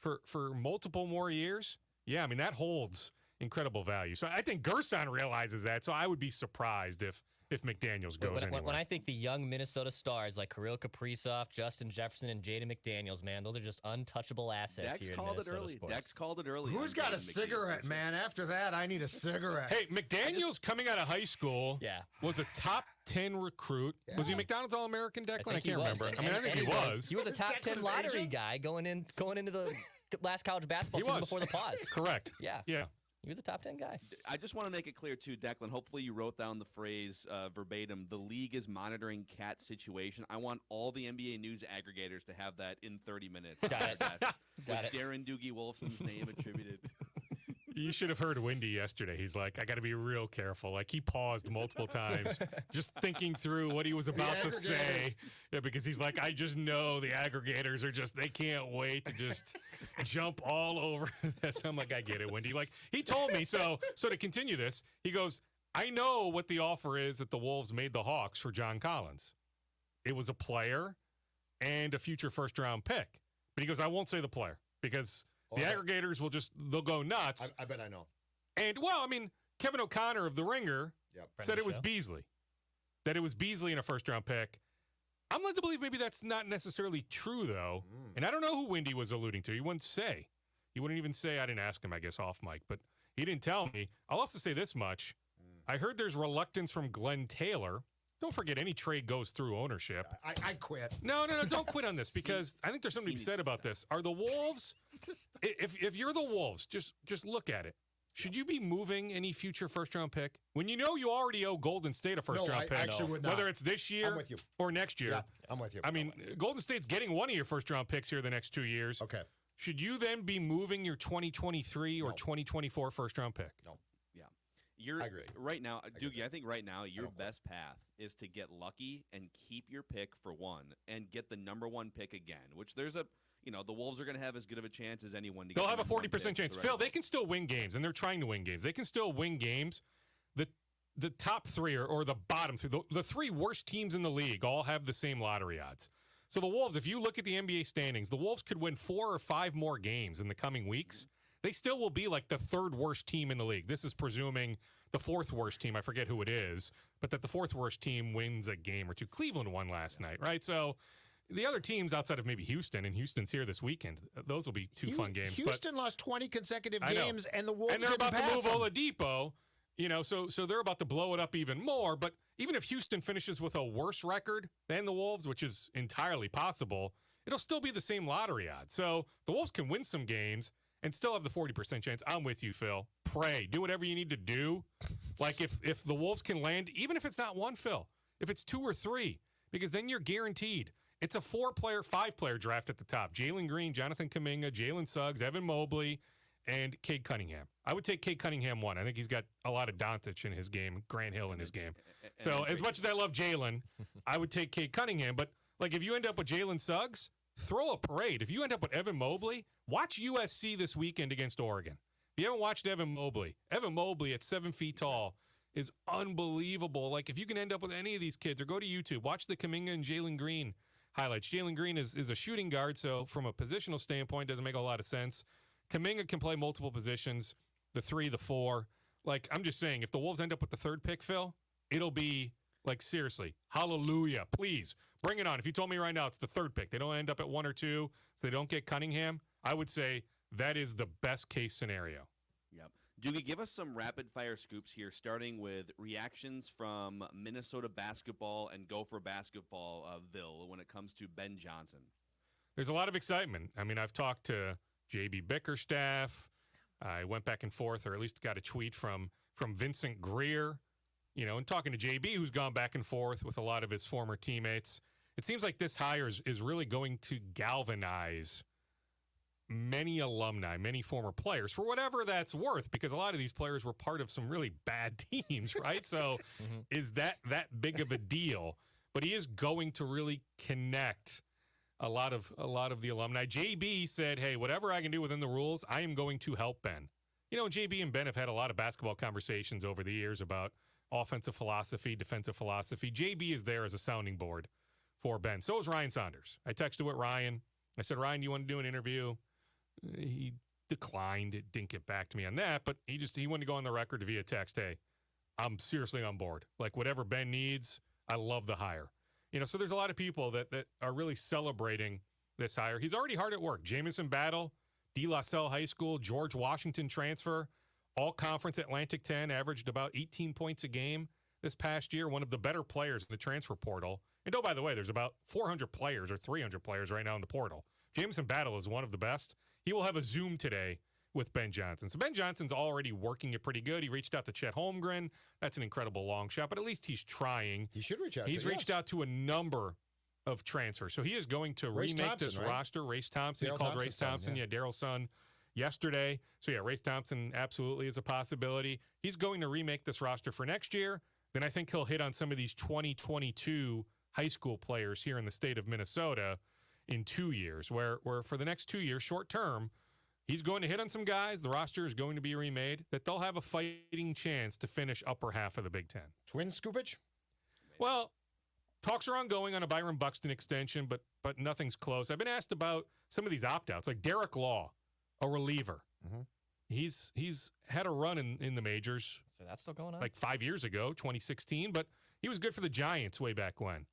for multiple more years. Yeah, I mean that holds incredible value. So I think Gerson realizes that. So I would be surprised if if McDaniels goes anywhere. When I think the young Minnesota stars like Kirill Kaprizov, Justin Jefferson, and Jaden McDaniels, man, those are just untouchable assets Dex here in called it Minnesota early. sports. Dex called it early. Who's on got a Jaden cigarette, McDaniels. man? After that, I need a cigarette. Hey, McDaniels coming out of high school was a top 10 recruit. Was he McDonald's All-American, Declan? I can't remember. I mean, I think he was. He was a top Declan's 10 lottery agent? guy going into the last college basketball season before the pause. Correct. Yeah. Yeah. He was a top 10 guy. I just want to make it clear, too, Declan, hopefully you wrote down the phrase verbatim, the league is monitoring cat situation. I want all the NBA news aggregators to have that in 30 minutes. Got it. Got it. Darren Doogie Wolfson's name attributed. You should have heard Wendy yesterday. He's like, I got to be real careful. Like, he paused multiple times just thinking through what he was about to say. Yeah, because he's like, I just know the aggregators are just, they can't wait to just jump all over this. I'm like, I get it, Wendy. Like, he told me. So to continue this, he goes, I know what the offer is that the Wolves made the Hawks for John Collins. It was a player and a future first-round pick. But he goes, I won't say the player because the aggregators will they'll go nuts. I bet I know. And, well, I mean, Kevin O'Connor of The Ringer said it was show. Beasley. That it was Beasley in a first-round pick. I'm led to believe maybe that's not necessarily true, though. And I don't know who Wendy was alluding to. He wouldn't say. He wouldn't even say. I didn't ask him, I guess, off mic. But he didn't tell me. I'll also say this much. I heard there's reluctance from Glenn Taylor. Don't forget, any trade goes through ownership. I quit. No, don't quit on this because I think there's something to be said about this. Are the Wolves, if you're the Wolves, just look at it. Should you be moving any future first-round pick? When you know you already owe Golden State a first-round pick, actually would not. whether it's this year I'm with you. or next year. Yeah, I'm with you. I mean, Golden State's getting one of your first-round picks here the next 2 years. Okay. Should you then be moving your 2023 or 2024 first-round pick? No. I agree. Right now, Doogie, I think right now your don't best path is to get lucky and keep your pick for one and get the number one pick again, which there's the Wolves are going to have as good of a chance as anyone to get They'll have a the number 40% one pick chance. for the Phil, right they now. can still win games, and they're trying to win games. They can still win games. The top three or the bottom three, the three worst teams in the league all have the same lottery odds. So the Wolves, if you look at the NBA standings, the Wolves could win 4 or 5 more games in the coming weeks. They still will be like the third worst team in the league. This is presuming the fourth worst team, I forget who it is, but that the fourth worst team wins a game or two. Cleveland won last night, right? So the other teams outside of maybe Houston, and Houston's here this weekend, those will be two fun games. Houston lost 20 consecutive I know. games, and the Wolves And they're didn't about to pass move them. Oladipo, so they're about to blow it up even more. But even if Houston finishes with a worse record than the Wolves, which is entirely possible, it'll still be the same lottery odds. So the Wolves can win some games and still have the 40% chance. I'm with you, Phil. Pray. Do whatever you need to do. Like if the Wolves can land, even if it's not one, Phil, if it's 2 or 3, because then you're guaranteed. It's a 4-player, 5-player draft at the top. Jalen Green, Jonathan Kuminga, Jalen Suggs, Evan Mobley, and Cade Cunningham. I would take Cade Cunningham 1. I think he's got a lot of Doncic in his game, Grant Hill in his game. So as much as I love Jalen, I would take Cade Cunningham. But like if you end up with Jalen Suggs, throw a parade. If you end up with Evan Mobley, watch USC this weekend against Oregon. If you haven't watched Evan Mobley at 7 feet tall is unbelievable. Like if you can end up with any of these kids, or go to YouTube, watch the Kuminga and Jalen Green highlights. Jalen Green is a shooting guard, so from a positional standpoint, doesn't make a lot of sense. Kuminga can play multiple positions, the 3, the 4. Like, I'm just saying, if the Wolves end up with the 3rd pick, Phil, it'll be, like, seriously, hallelujah, please, bring it on. If you told me right now it's the 3rd pick, they don't end up at 1 or 2, so they don't get Cunningham, I would say that is the best-case scenario. Yep. Doogie, give us some rapid-fire scoops here, starting with reactions from Minnesota basketball and Gopher basketballville when it comes to Ben Johnson. There's a lot of excitement. I mean, I've talked to J.B. Bickerstaff. I went back and forth, or at least got a tweet from Vincent Greer, and talking to J.B., who's gone back and forth with a lot of his former teammates. It seems like this hire is really going to galvanize many alumni, many former players, for whatever that's worth, because a lot of these players were part of some really bad teams, right? So is that big of a deal? But he is going to really connect a lot of the alumni. JB said, hey, whatever I can do within the rules, I am going to help Ben. JB and Ben have had a lot of basketball conversations over the years about offensive philosophy, defensive philosophy. JB is there as a sounding board for Ben. So is Ryan Saunders. I texted with Ryan. I said, Ryan, do you want to do an interview? He declined. It didn't get back to me on that, but he wanted to go on the record via text, hey, I'm seriously on board. Like, whatever Ben needs, I love the hire. So there's a lot of people that are really celebrating this hire. He's already hard at work. Jamison Battle, De La Salle High School, George Washington transfer, all-conference Atlantic 10, averaged about 18 points a game this past year, one of the better players in the transfer portal. And oh, by the way, there's about 400 players or 300 players right now in the portal. Jamison Battle is one of the best. He will have a Zoom today with Ben Johnson. So Ben Johnson's already working it pretty good. He reached out to Chet Holmgren. That's an incredible long shot, but at least he's trying. He should reach out. He's reached out to a number of transfers. So he is going to remake this roster. Race Thompson. He called Race Thompson. Yeah, Daryl's son yesterday. So yeah, Race Thompson absolutely is a possibility. He's going to remake this roster for next year. Then I think he'll hit on some of these 2022 high school players here in the state of Minnesota in 2 years, where for the next 2 years, short term, he's going to hit on some guys. The roster is going to be remade, that they'll have a fighting chance to finish upper half of the Big Ten. Twin scoopage? Well, talks are ongoing on a Byron Buxton extension, but nothing's close. I've been asked about some of these opt-outs, like Derek Law, a reliever. Mm-hmm. He's had a run in the majors. So that's still going on? Like 5 years ago, 2016, but he was good for the Giants way back when.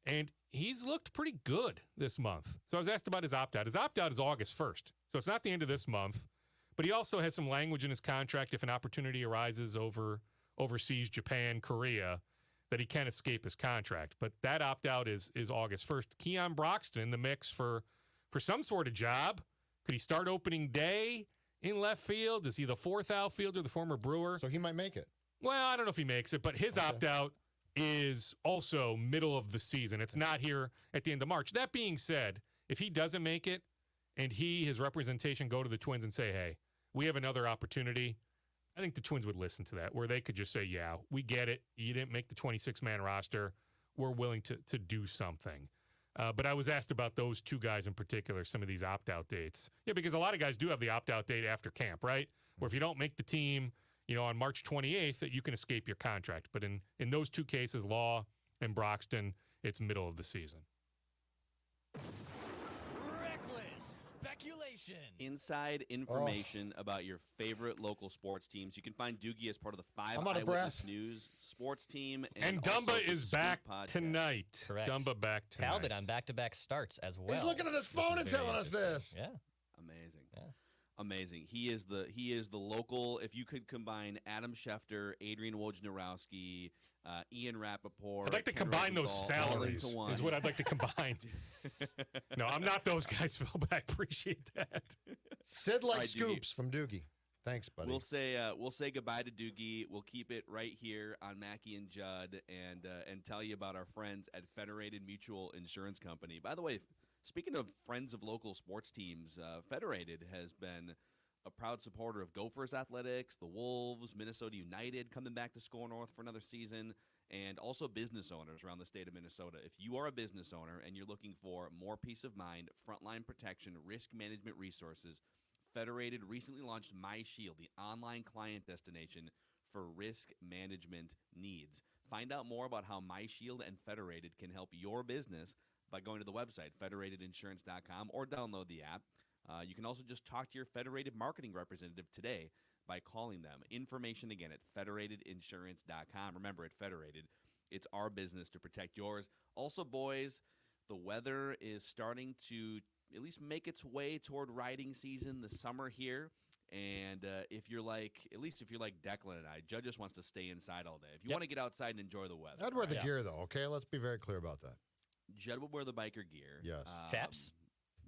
And he's looked pretty good this month. So I was asked about his opt-out. His opt-out is August 1st. So it's not the end of this month. But he also has some language in his contract if an opportunity arises overseas, Japan, Korea, that he can escape his contract. But that opt-out is August 1st. Keon Broxton in the mix for some sort of job. Could he start opening day in left field? Is he the fourth outfielder, the former Brewer? So he might make it. Well, I don't know if he makes it, but his opt-out is also middle of the season. It's not here at the end of March. That being said, if he doesn't make it and his representation go to the Twins and say, hey, we have another opportunity, I think the Twins would listen to that, where they could just say, yeah, we get it. You didn't make the 26-man roster. We're willing to do something. But I was asked about those two guys in particular, some of these opt-out dates. Yeah, because a lot of guys do have the opt-out date after camp, right? Where if you don't make the team, on March 28th, that you can escape your contract. But in those two cases, Law and Broxton, it's middle of the season. Reckless speculation. Inside information about your favorite local sports teams. You can find Doogie as part of the 5 I'm out of Eyewitness breath. News sports team. And also Dumba the is Scoop back podcast. tonight. Correct. Dumba back tonight. Talbot on back-to-back starts as well. He's looking at his which phone is and very telling us interesting. this. Yeah. Amazing. Yeah. Amazing. He is the local. If you could combine Adam Schefter, Adrian Wojnarowski, Ian Rappaport. I'd like to Ken combine those Rosenthal, all salaries, into one. is what I'd like to combine. No, I'm not those guys, Phil, but I appreciate that. Sid likes All right, Doogie. scoops from Doogie. Thanks, buddy. We'll say goodbye to Doogie. We'll keep it right here on Mackey and Judd, and tell you about our friends at Federated Mutual Insurance Company. By the way, speaking of friends of local sports teams, Federated has been a proud supporter of Gophers Athletics, the Wolves, Minnesota United coming back to Score North for another season, and also business owners around the state of Minnesota. If you are a business owner and you're looking for more peace of mind, frontline protection, risk management resources, Federated recently launched MyShield, the online client destination for risk management needs. Find out more about how MyShield and Federated can help your business by going to the website, federatedinsurance.com, or download the app. You can also just talk to your Federated marketing representative today by calling them. Information again at federatedinsurance.com. Remember, at Federated, it's our business to protect yours. Also, boys, the weather is starting to at least make its way toward riding season, the summer here. And if you're like Declan and I, Judd just wants to stay inside all day. If you want to get outside and enjoy the weather. I'd wear the gear, though, okay? Let's be very clear about that. Judd would wear the biker gear. Yes. Chaps?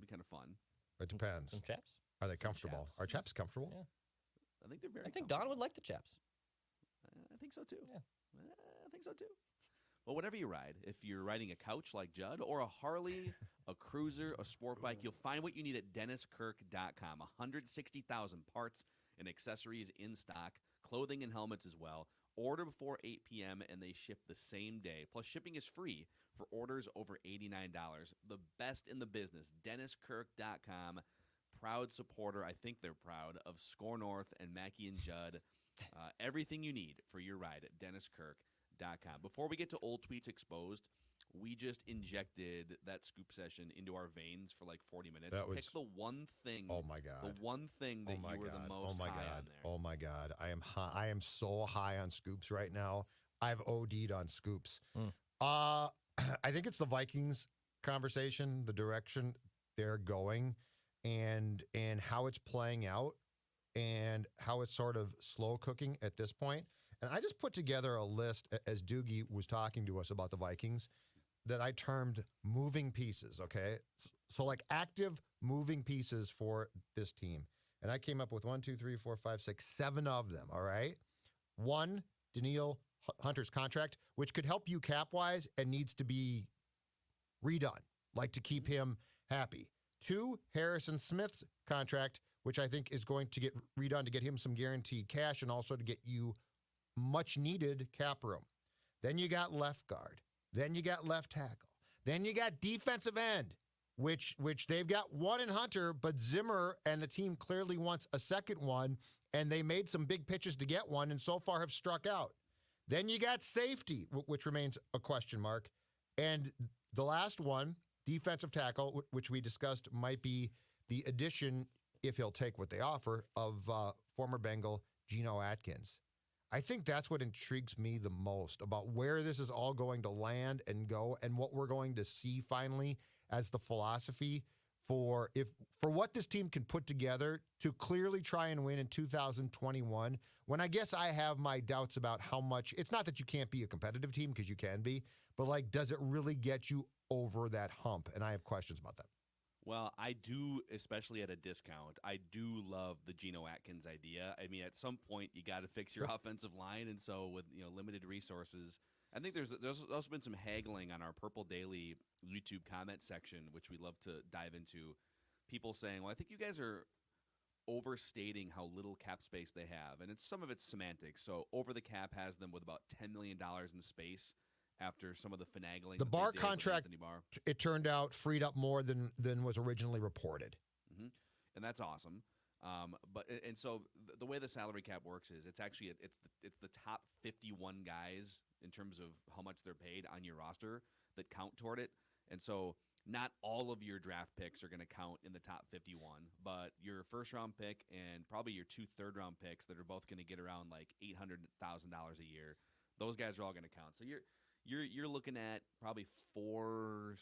Be kind of fun. It depends. Some chaps? Are they comfortable? chaps. Are chaps comfortable? Yeah. I think they're very I think comfortable. Don would like the chaps. I think so, too. Yeah. I think so, too. Well, whatever you ride, if you're riding a couch like Judd or a Harley, a cruiser, a sport bike, you'll find what you need at DennisKirk.com. 160,000 parts and accessories in stock, clothing and helmets as well. Order before 8 p.m. and they ship the same day. Plus, shipping is free for orders over $89. The best in the business, DennisKirk.com. Proud supporter, I think they're proud, of Score North and Mackey and Judd. Everything you need for your ride at DennisKirk.com. Before we get to old tweets exposed, we just injected that scoop session into our veins for like 40 minutes. That was- Pick the one thing. Oh my God. The one thing that you were the most high on there. Oh my God. I am high. I am so high on scoops right now. I've OD'd on scoops. I think it's the Vikings conversation, the direction they're going, and how it's playing out, and how it's sort of slow cooking at this point. And I just put together a list as Doogie was talking to us about the Vikings that I termed moving pieces. Okay, so like active moving pieces for this team. And I came up with 1, 2, 3, 4, 5, 6, 7 of them. All right. 1, Danielle Hunter's contract, which could help you cap-wise and needs to be redone, like to keep him happy. 2, Harrison Smith's contract, which I think is going to get redone to get him some guaranteed cash and also to get you much-needed cap room. Then you got left guard. Then you got left tackle. Then you got defensive end, which they've got one in Hunter, but Zimmer and the team clearly wants a second one, and they made some big pitches to get one and so far have struck out. Then you got safety, which remains a question mark. And the last one, defensive tackle, which we discussed might be the addition, if he'll take what they offer, of former Bengal Geno Atkins. I think that's what intrigues me the most about where this is all going to land and go, and what we're going to see finally as the philosophy for what this team can put together to clearly try and win in 2021, when I guess I have my doubts about how much. It's not that you can't be a competitive team, because you can be, but like, does it really get you over that hump? And I have questions about that. Well, I do, especially at a discount. I do love the Geno Atkins idea. I mean, at some point you got to fix your offensive line, and so with limited resources, I think there's also been some haggling on our Purple Daily YouTube comment section, which we love to dive into. People saying, "Well, I think you guys are overstating how little cap space they have," and some of it's semantics. So over the cap has them with about $10 million in space. After some of the finagling, The that Barr they did with contract, Anthony Barr. it turned out, freed up more than was originally reported. And that's awesome. So the way the salary cap works is it's actually it's the top 51 guys in terms of how much they're paid on your roster that count toward it. And so not all of your draft picks are going to count in the top 51, but your first round pick and probably your 2 third-round picks that are both going to get around like $800,000 a year, those guys are all going to count. So you're looking at probably $4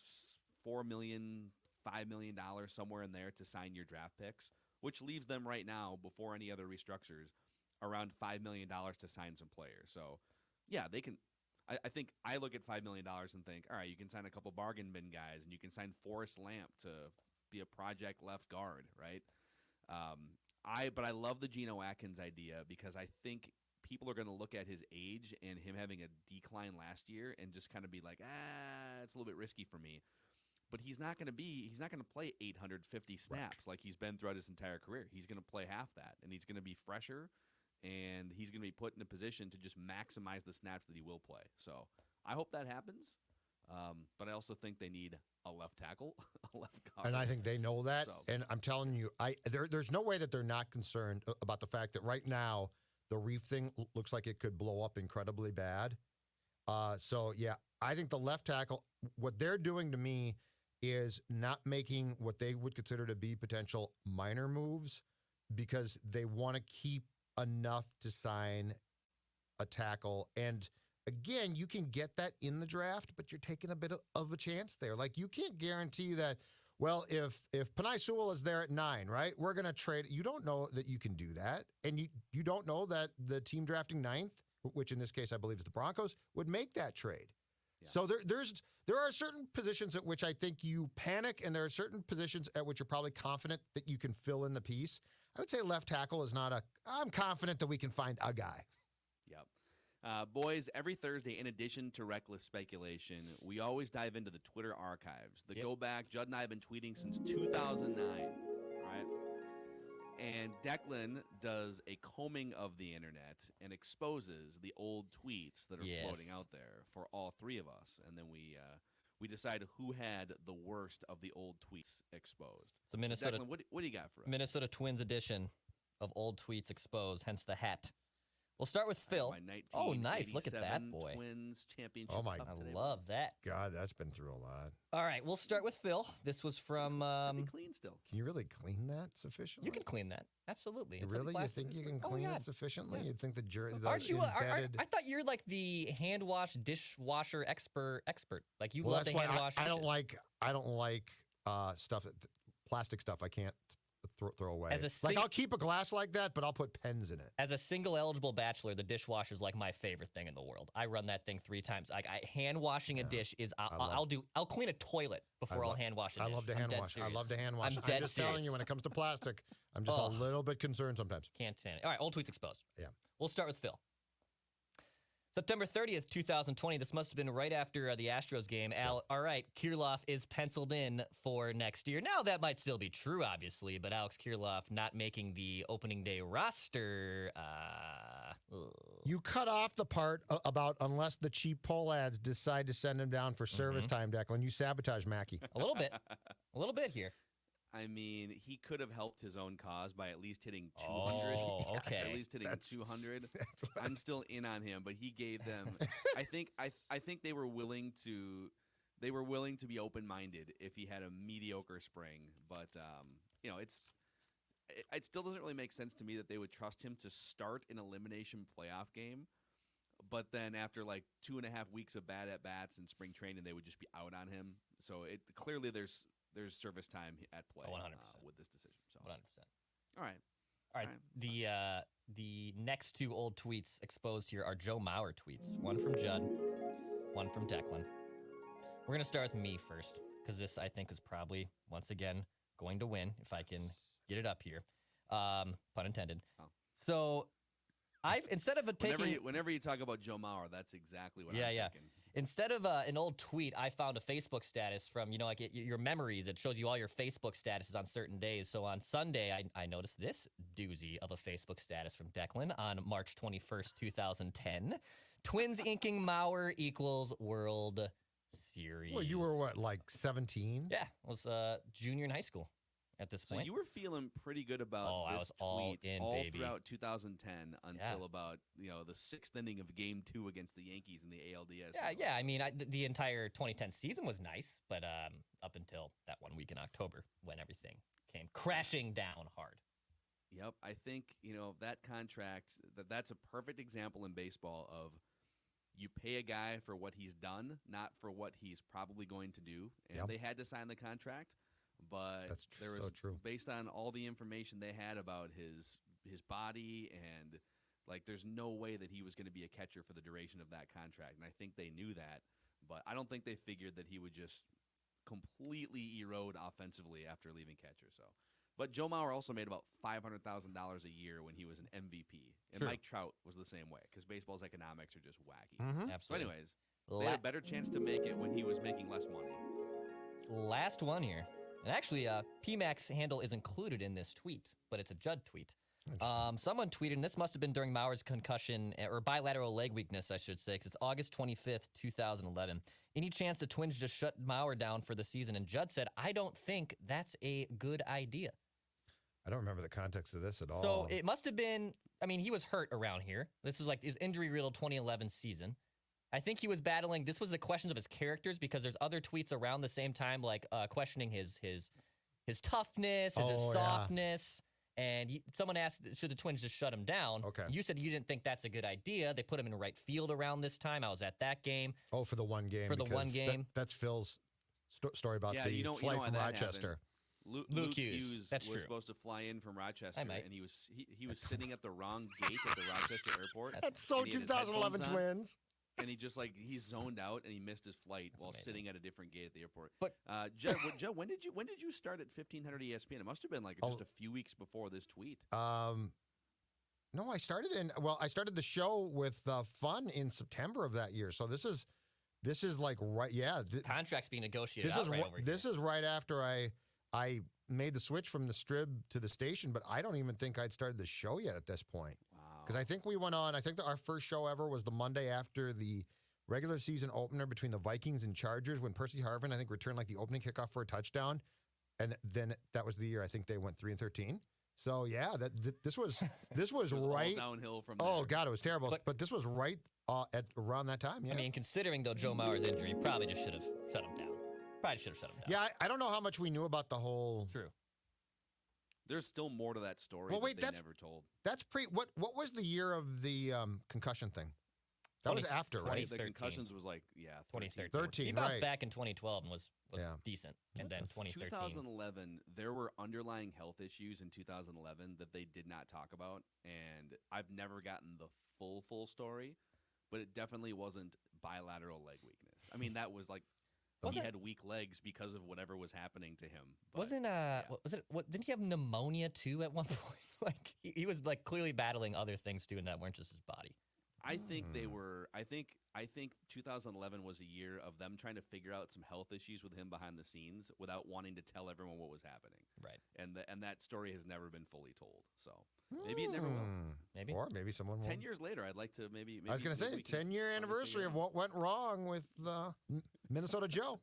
million, $5 million, somewhere in there to sign your draft picks, which leaves them right now, before any other restructures, around $5 million to sign some players. So, yeah, they can. I think I look at $5 million and think, all right, you can sign a couple bargain bin guys, and you can sign Forrest Lamp to be a project left guard, right? But I love the Geno Atkins idea, because I think people are going to look at his age and him having a decline last year and just kind of be like, it's a little bit risky for me. But he's not going to play 850 snaps like he's been throughout his entire career. He's going to play half that, and he's going to be fresher, and he's going to be put in a position to just maximize the snaps that he will play. So I hope that happens. But I also think they need a left tackle, a left guard. And I think they know that. So. And I'm telling you, there's no way that they're not concerned about the fact that right now the Reef thing looks like it could blow up incredibly bad. So, yeah, I think the left tackle, what they're doing to me is not making what they would consider to be potential minor moves, because they want to keep enough to sign a tackle. And again, you can get that in the draft, but you're taking a bit of a chance there. Like, you can't guarantee that, well, if Penei Sewell is there at 9, right, we're going to trade. You don't know that you can do that. And you don't know that the team drafting 9th, which in this case I believe is the Broncos, would make that trade. Yeah. So there are certain positions at which I think you panic, and there are certain positions at which you're probably confident that you can fill in the piece. I would say left tackle is not I'm confident that we can find a guy. Yep. Boys, every Thursday, in addition to reckless speculation, we always dive into the Twitter archives. Go back. Judd and I have been tweeting since 2009, right? And Declan does a combing of the internet and exposes the old tweets that are floating out there for all three of us. And then we decide who had the worst of the old tweets exposed. So Minnesota. Declan, what do you got for us? Minnesota Twins edition of old tweets exposed, hence the hat. We'll start with Phil. My Oh, nice. Look at that 1987 boy. Twins championship. Oh, my cup I today. love that. God, that's been through a lot. All right, we'll start with Phil. This was from. Pretty clean still. Can you really clean that sufficiently? You can clean that. Absolutely. It's like Really? You plastic. think you can Oh, clean yeah. it sufficiently? Yeah. You'd think the jury. Aren't you? Embedded... I thought you're like the hand wash dishwasher expert. Like you Well, love that's to why hand wash. I don't dishes. like. I don't like stuff, plastic stuff. I can't throw away. As a Like I'll keep a glass like that, but I'll put pens in it. As a single eligible bachelor, the dishwasher is like my favorite thing in the world. I run that thing 3 times. Hand washing a dish is I'll clean a toilet before I'll hand wash a dish. I love to I'm hand dead wash. serious. I love to hand wash. I'm I'm dead just serious. telling you, when it comes to plastic, I'm just Ugh. a little bit concerned sometimes. Can't stand it. All right, old tweets exposed. Yeah. We'll start with Phil. September 30th, 2020. This must have been right after the Astros game. All right, Kirilloff is penciled in for next year. Now, that might still be true, obviously, but Alex Kirilloff not making the opening day roster. You cut off the part about unless the cheap poll ads decide to send him down for service time, Declan. You sabotage Mackey. A little bit here. I mean, he could have helped his own cause by at least hitting 200. Oh, okay. At least hitting 200. I'm still in on him, but he gave them. I think they were willing to. They were willing to be open-minded if he had a mediocre spring, but it still doesn't really make sense to me that they would trust him to start an elimination playoff game, but then after like 2.5 weeks of bad at bats in spring training, they would just be out on him. So clearly there's service time at play 100%. With this decision. So 100%. All right. All right. The next 2 old tweets exposed here are Joe Mauer tweets. One from Judd, one from Declan. We're going to start with me first, because this, I think, is probably, once again, going to win if I can get it up here. Pun intended. Oh. So, instead of whenever you talk about Joe Mauer, that's exactly what I'm thinking. Instead of an old tweet, I found a Facebook status from, your memories. It shows you all your Facebook statuses on certain days. So on Sunday, I noticed this doozy of a Facebook status from Declan on March 21st, 2010. Twins inking Mauer equals World Series. Well, you were what, like 17? Yeah, I was junior in high school at this point. So you were feeling pretty good about I this was all tweet in, all baby. throughout 2010 until about the 6th inning of Game 2 against the Yankees in the ALDS. Yeah. I mean, the entire 2010 season was nice, but up until that 1 week in October when everything came crashing down hard. Yep, I think that contract that's a perfect example in baseball of you pay a guy for what he's done, not for what he's probably going to do. And they had to sign the contract. But there was, true. Based on all the information they had about his body, and there's no way that he was going to be a catcher for the duration of that contract. And I think they knew that, but I don't think they figured that he would just completely erode offensively after leaving catcher. So, but Joe Mauer also made about $500,000 a year when he was an MVP, and Mike Trout was the same way because baseball's economics are just wacky. Absolutely. So, anyways, they had a better chance to make it when he was making less money. Last one here. And actually, PMAC's handle is included in this tweet, but it's a Judd tweet. Someone tweeted, and this must have been during Mauer's concussion, or bilateral leg weakness, I should say, because it's August 25th, 2011. Any chance the Twins just shut Mauer down for the season? And Judd said, I don't think that's a good idea. I don't remember the context of this at all. So it must have been, he was hurt around here. This was like his injury-riddled 2011 season. I think he was battling. This was the questions of his characters because there's other tweets around the same time, like questioning his toughness, his softness. And someone asked, should the Twins just shut him down? Okay. You said you didn't think that's a good idea. They put him in right field around this time. I was at that game. Oh, for the one game. For the one game. That's Phil's story about the flight from Rochester. Luke Hughes That's was true. supposed to fly in from Rochester, I might. and he was sitting at the wrong gate at the Rochester airport. That's so and he had his 2011 headphones on. Twins. And he just he zoned out and he missed his flight while amazing. sitting at a different gate at the airport. But Joe, when did you start at 1500 ESPN? It must have been just a few weeks before this tweet. No, I started the show with Fun in September of that year. So this is contracts being negotiated. This is right after I made the switch from the Strib to the station, but I don't even think I'd started the show yet at this point. Because I think we went on, our first show ever was the Monday after the regular season opener between the Vikings and Chargers when Percy Harvin, I think, returned the opening kickoff for a touchdown. And then that was the year I think they went 3-13. So yeah, this was It was right. all downhill from Oh there. God, it was terrible. But- But this was right at around that time. Yeah. I mean, considering though Joe Mauer's injury, probably just should have shut him down. Probably should have shut him down. yeah. I don't know how much we knew about the whole. True. There's still more to that story Well, wait, that they that's- never told. That's what was the year of the concussion thing? That was 20 after, right? The 2013. concussions was like, 2013. 13, He bounced right. back in 2012 and was Yeah. decent, and then 2013. 2011, there were underlying health issues in 2011 that they did not talk about, and I've never gotten the full story, but it definitely wasn't bilateral leg weakness. I mean, that was like he Wasn't- had weak legs because of whatever was happening to him. But, Wasn't was it? What, didn't he have pneumonia too at one point? Like he was like clearly battling other things too, and that weren't just his body. I think they were. I think 2011 was a year of them trying to figure out some health issues with him behind the scenes without wanting to tell everyone what was happening. Right. And that story has never been fully told. So maybe it never will. Maybe. Or maybe someone will. 10 years later, I'd like to maybe. I was going to say maybe we can 10-year finally anniversary figure of it out. what went wrong with Minnesota Joe.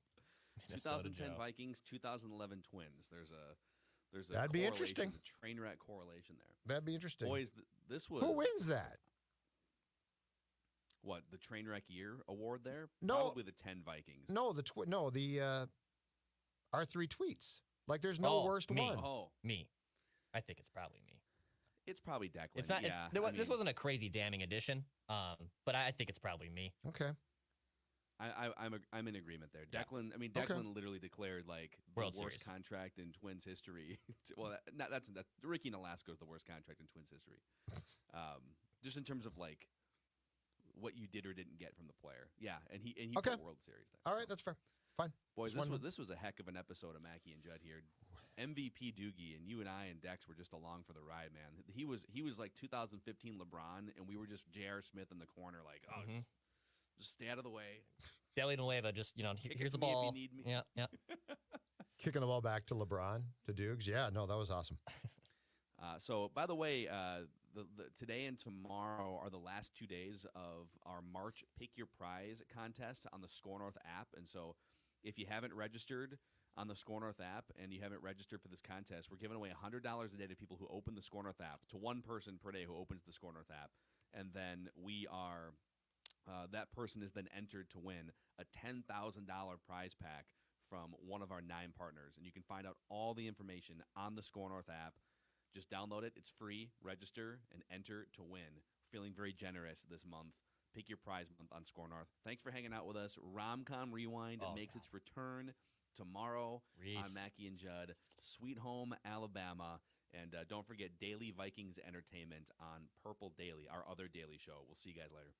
Minnesota 2010 Joe. Vikings, 2011 Twins. There's a That'd be correlation, interesting. a train wreck correlation there. That'd be interesting. Boys, this was Who wins that? what the train wreck year award there. No. Probably the 10 Vikings. No, the R3 tweets. Like there's no Oh, worst me. one. Oh, Me. I think it's probably me. it's probably Declan. It's not. Yeah, This wasn't a crazy damning addition. But I think it's probably me. Okay. I'm in agreement there. Yeah. Declan. I mean, Okay. Declan literally declared like the World worst Series. contract in Twins history. That's Ricky Nolasco is the worst contract in Twins history. Just in terms of like what you did or didn't get from the player. Yeah, and he Okay. put World Series there. All right, so. that's fair. Fine. Boys, Just one- this was a heck of an episode of Mackey and Judd here. MVP Doogie and you and I and Dex were just along for the ride, man. He was like 2015 LeBron, and we were just J.R. Smith in the corner, like, oh, Mhm. just stay out of the way. Deli Nueva, just Kick it here's to the me if you ball. need me. Yeah, yeah. Kicking the ball back to LeBron, to Dukes. Yeah, no, that was awesome. So, by the way, the today and tomorrow are the last 2 days of our March Pick Your Prize contest on the Score North app. And so, if you haven't registered on the Score North app and you haven't registered for this contest, we're giving away $100 a day to people who open the Score North app, to one person per day who opens the Score North app. And then we are that person is then entered to win a $10,000 prize pack from one of our 9 partners. And you can find out all the information on the Score North app. Just download it. It's free. Register and enter to win. Feeling very generous this month. Pick your prize month on Score North. Thanks for hanging out with us. Romcom Rewind Oh, makes God. its return tomorrow Reese. on Mackey and Judd. Sweet Home, Alabama. And don't forget Daily Vikings Entertainment on Purple Daily, our other daily show. We'll see you guys later.